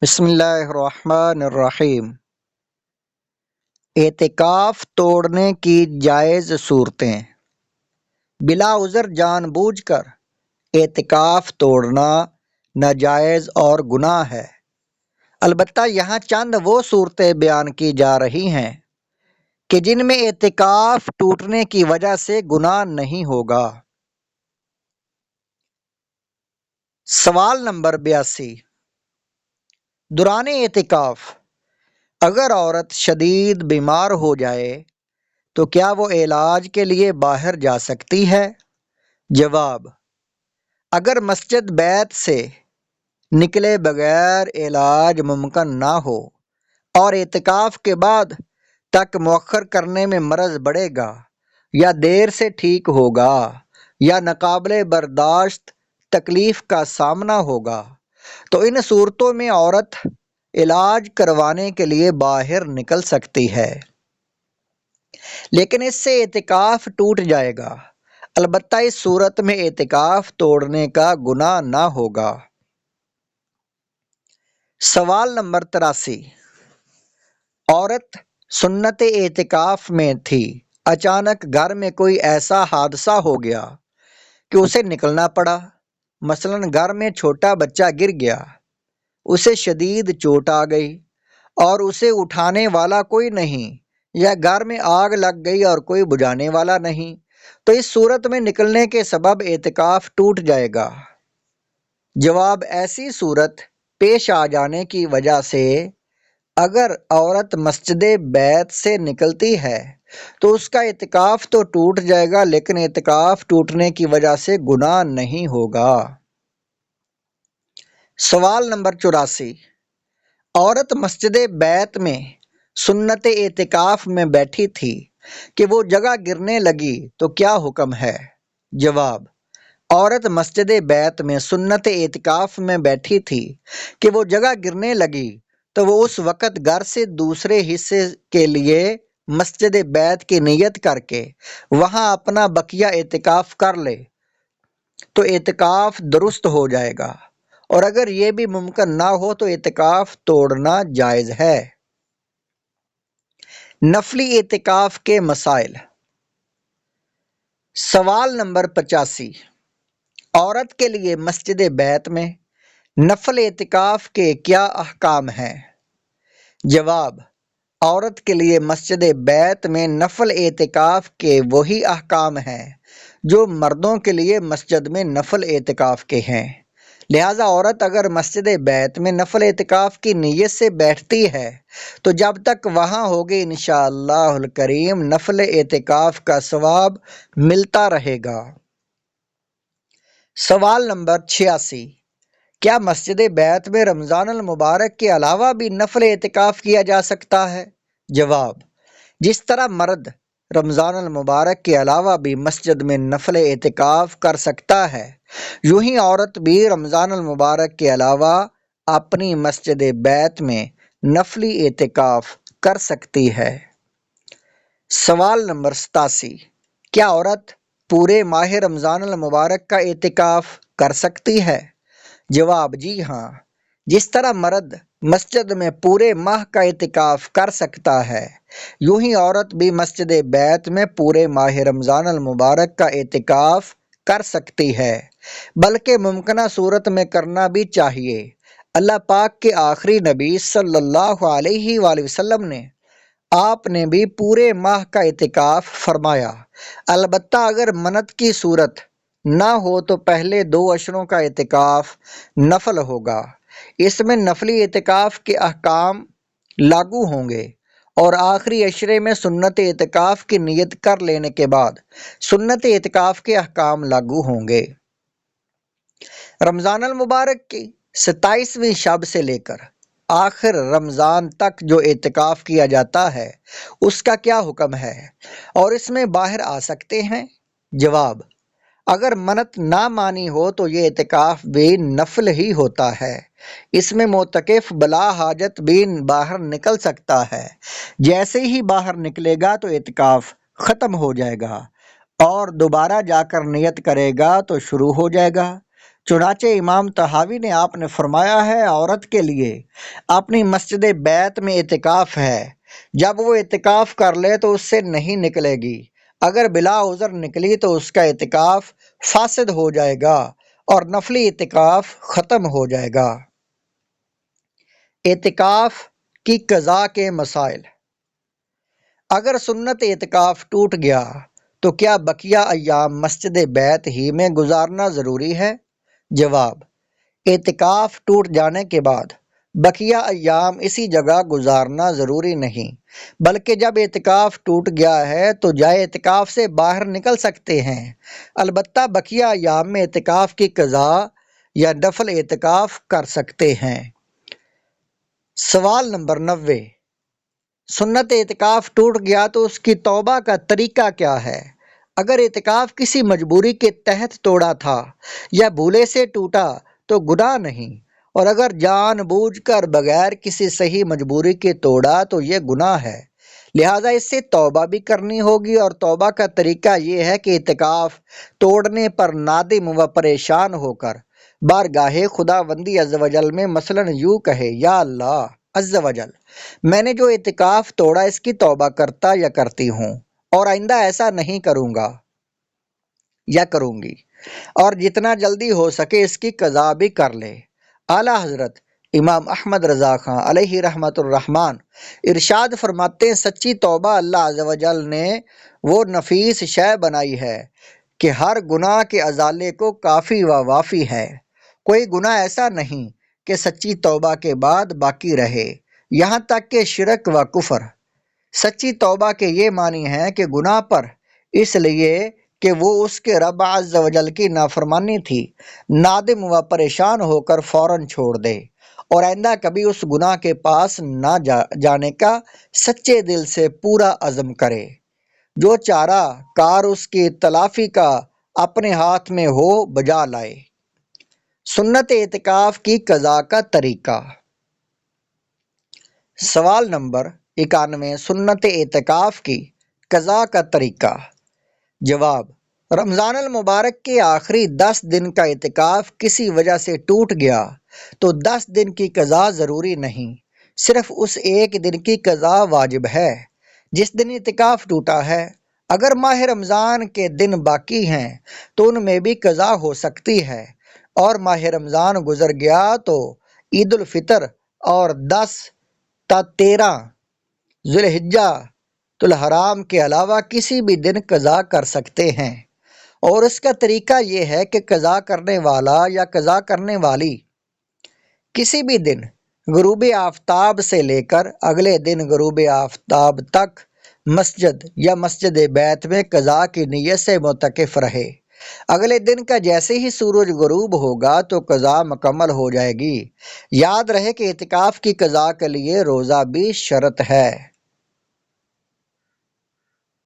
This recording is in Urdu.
بسم اللہ الرحمن الرحیم۔ اعتکاف توڑنے کی جائز صورتیں۔ بلا عذر جان بوجھ کر اعتکاف توڑنا ناجائز اور گناہ ہے۔ البتہ یہاں چند وہ صورتیں بیان کی جا رہی ہیں کہ جن میں اعتکاف ٹوٹنے کی وجہ سے گناہ نہیں ہوگا۔ سوال نمبر 82۔ دوران اعتکاف اگر عورت شدید بیمار ہو جائے تو کیا وہ علاج کے لیے باہر جا سکتی ہے؟ جواب: اگر مسجد بیت سے نکلے بغیر علاج ممکن نہ ہو اور اعتکاف کے بعد تک مؤخر کرنے میں مرض بڑھے گا یا دیر سے ٹھیک ہوگا یا ناقابل برداشت تکلیف کا سامنا ہوگا تو ان صورتوں میں عورت علاج کروانے کے لیے باہر نکل سکتی ہے، لیکن اس سے اعتکاف ٹوٹ جائے گا۔ البتہ اس صورت میں اعتکاف توڑنے کا گناہ نہ ہوگا۔ سوال نمبر 83۔ عورت سنت اعتکاف میں تھی، اچانک گھر میں کوئی ایسا حادثہ ہو گیا کہ اسے نکلنا پڑا۔ مثلاً گھر میں چھوٹا بچہ گر گیا، اسے شدید چوٹ آ گئی اور اسے اٹھانے والا کوئی نہیں، یا گھر میں آگ لگ گئی اور کوئی بجھانے والا نہیں، تو اس صورت میں نکلنے کے سبب اعتکاف ٹوٹ جائے گا۔ جواب: ایسی صورت پیش آ جانے کی وجہ سے اگر عورت مسجد بیت سے نکلتی ہے تو اس کا اعتکاف تو ٹوٹ جائے گا، لیکن اعتکاف ٹوٹنے کی وجہ سے گناہ نہیں ہوگا۔ سوال نمبر 84۔ عورت مسجد بیت میں سنت اعتکاف میں بیٹھی تھی کہ وہ جگہ گرنے لگی تو کیا حکم ہے؟ جواب: عورت مسجد بیت میں سنت اعتکاف میں بیٹھی تھی کہ وہ جگہ گرنے لگی تو وہ اس وقت گھر سے دوسرے حصے کے لیے مسجد بیت کی نیت کر کے وہاں اپنا بقیہ اعتکاف کر لے تو اعتکاف درست ہو جائے گا، اور اگر یہ بھی ممکن نہ ہو تو اعتکاف توڑنا جائز ہے۔ نفلی اعتکاف کے مسائل۔ سوال نمبر 85۔ عورت کے لیے مسجد بیت میں نفل اعتکاف کے کیا احکام ہیں؟ جواب: عورت کے لیے مسجد بیت میں نفل اعتکاف کے وہی احکام ہیں جو مردوں کے لیے مسجد میں نفل اعتکاف کے ہیں۔ لہذا عورت اگر مسجد بیت میں نفل اعتکاف کی نیت سے بیٹھتی ہے تو جب تک وہاں ہوگی انشاءاللہ الکریم نفل اعتکاف کا ثواب ملتا رہے گا۔ سوال نمبر 86۔ کیا مسجد بیت میں رمضان المبارک کے علاوہ بھی نفل اعتکاف کیا جا سکتا ہے؟ جواب: جس طرح مرد رمضان المبارک کے علاوہ بھی مسجد میں نفل اعتکاف کر سکتا ہے، یوں ہی عورت بھی رمضان المبارک کے علاوہ اپنی مسجد بیت میں نفلی اعتکاف کر سکتی ہے۔ سوال نمبر 87۔ کیا عورت پورے ماہ رمضان المبارک کا اعتکاف کر سکتی ہے؟ جواب: جی ہاں، جس طرح مرد مسجد میں پورے ماہ کا اعتکاف کر سکتا ہے، یوں ہی عورت بھی مسجد بیت میں پورے ماہ رمضان المبارک کا اعتکاف کر سکتی ہے، بلکہ ممکنہ صورت میں کرنا بھی چاہیے۔ اللہ پاک کے آخری نبی صلی اللہ علیہ وآلہ وسلم نے آپ نے بھی پورے ماہ کا اعتکاف فرمایا۔ البتہ اگر منت کی صورت نہ ہو تو پہلے 2 عشروں کا اعتکاف نفل ہوگا، اس میں نفلی اعتکاف کے احکام لاگو ہوں گے، اور آخری عشرے میں سنت اعتکاف کی نیت کر لینے کے بعد سنت اعتکاف کے احکام لاگو ہوں گے۔ رمضان المبارک کی 27ویں شب سے لے کر آخر رمضان تک جو اعتکاف کیا جاتا ہے اس کا کیا حکم ہے، اور اس میں باہر آ سکتے ہیں؟ جواب: اگر منت نہ مانی ہو تو یہ اعتکاف بھی نفل ہی ہوتا ہے۔ اس میں معتکف بلا حاجت بھی باہر نکل سکتا ہے، جیسے ہی باہر نکلے گا تو اعتکاف ختم ہو جائے گا، اور دوبارہ جا کر نیت کرے گا تو شروع ہو جائے گا۔ چنانچہ امام طحاوی نے آپ نے فرمایا ہے عورت کے لیے اپنی مسجد بیت میں اعتکاف ہے، جب وہ اعتکاف کر لے تو اس سے نہیں نکلے گی، اگر بلا عذر نکلی تو اس کا اعتکاف فاسد ہو جائے گا اور نفلی اعتکاف ختم ہو جائے گا۔ اعتکاف کی قضا کے مسائل۔ اگر سنت اعتکاف ٹوٹ گیا تو کیا بقیہ ایام مسجد بیت ہی میں گزارنا ضروری ہے؟ جواب: اعتکاف ٹوٹ جانے کے بعد بقیہ ایام اسی جگہ گزارنا ضروری نہیں، بلکہ جب اعتکاف ٹوٹ گیا ہے تو جائے اعتکاف سے باہر نکل سکتے ہیں، البتہ بقیہ ایام میں اعتکاف کی قضا یا نفل اعتکاف کر سکتے ہیں۔ سوال نمبر 90، سنت اعتکاف ٹوٹ گیا تو اس کی توبہ کا طریقہ کیا ہے؟ اگر اعتکاف کسی مجبوری کے تحت توڑا تھا یا بھولے سے ٹوٹا تو گناہ نہیں، اور اگر جان بوجھ کر بغیر کسی صحیح مجبوری کے توڑا تو یہ گناہ ہے، لہٰذا اس سے توبہ بھی کرنی ہوگی، اور توبہ کا طریقہ یہ ہے کہ اعتکاف توڑنے پر نادم و پریشان ہو کر بارگاہ خداوندی عز و جل میں مثلاً یوں کہے: یا اللہ عز و جل، میں نے جو اعتکاف توڑا اس کی توبہ کرتا یا کرتی ہوں، اور آئندہ ایسا نہیں کروں گا یا کروں گی، اور جتنا جلدی ہو سکے اس کی قضا بھی کر لے۔ اعلیٰ حضرت امام احمد رضا خان علیہ رحمت الرحمن ارشاد فرماتے ہیں، سچی توبہ اللہ عز و جل نے وہ نفیس شے بنائی ہے کہ ہر گناہ کے ازالے کو کافی و وافی ہے، کوئی گناہ ایسا نہیں کہ سچی توبہ کے بعد باقی رہے، یہاں تک کہ شرک و کفر۔ سچی توبہ کے یہ معنی ہے کہ گناہ پر اس لیے کہ وہ اس کے رب عز و جل کی نافرمانی تھی، نادم و پریشان ہو کر فوراً چھوڑ دے اور آئندہ کبھی اس گناہ کے پاس نہ جانے کا سچے دل سے پورا عزم کرے، جو چارہ کار اس کی تلافی کا اپنے ہاتھ میں ہو بجا لائے۔ سنت اعتکاف کی قضا کا طریقہ۔ سوال نمبر 91، سنت اعتکاف کی قضا کا طریقہ۔ جواب: رمضان المبارک کے آخری 10 دن کا اعتکاف کسی وجہ سے ٹوٹ گیا تو 10 دن کی قضا ضروری نہیں، صرف اس ایک دن کی قضا واجب ہے جس دن اعتکاف ٹوٹا ہے۔ اگر ماہ رمضان کے دن باقی ہیں تو ان میں بھی قضا ہو سکتی ہے، اور ماہ رمضان گزر گیا تو عید الفطر اور 10 تا 13 ذوالحجہ الحرام کے علاوہ کسی بھی دن قضا کر سکتے ہیں، اور اس کا طریقہ یہ ہے کہ قضا کرنے والا یا قضا کرنے والی کسی بھی دن غروب آفتاب سے لے کر اگلے دن غروب آفتاب تک مسجد یا مسجد بیت میں قضا کی نیت سے معتکف رہے، اگلے دن کا جیسے ہی سورج غروب ہوگا تو قضا مکمل ہو جائے گی۔ یاد رہے کہ اعتکاف کی قضا کے لیے روزہ بھی شرط ہے۔